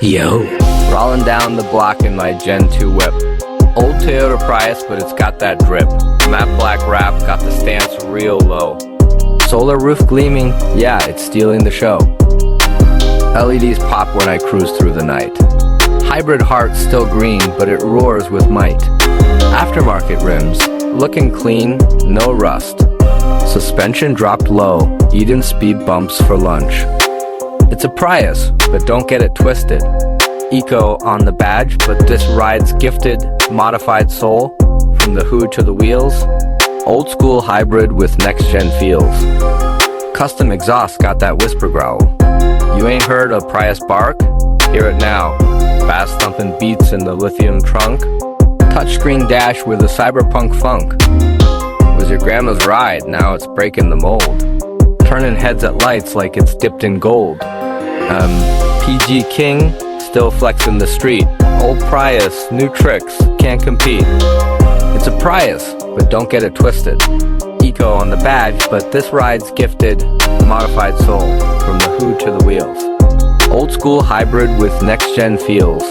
Yo. Rolling down the block in my Gen 2 whip. Old Toyota Prius, but it's got that drip. Matte black wrap, got the stance real low. Solar roof gleaming, yeah, it's stealing the show. LEDs pop when I cruise through the night. Hybrid heart still green, but it roars with might. Aftermarket rims, looking clean, no rust. Suspension dropped low, eating speed bumps for lunch. It's a Prius, but don't get it twisted. Eco on the badge, but this ride's gifted, modified soul. From the hood to the wheels, old school hybrid with next-gen feels. Custom exhaust got that whisper growl. You ain't heard a Prius bark? Hear it now. Fast thumping beats in the lithium trunk. Touchscreen dash with a cyberpunk funk. Was your grandma's ride, now it's breaking the mold. Turning heads at lights like it's dipped in gold. PG King, still flexing the street. Old Prius, new tricks, can't compete. It's a Prius, but don't get it twisted. Eco on the badge, but this ride's gifted, modified soul. From the hood to the wheels. Old school hybrid with next-gen feels.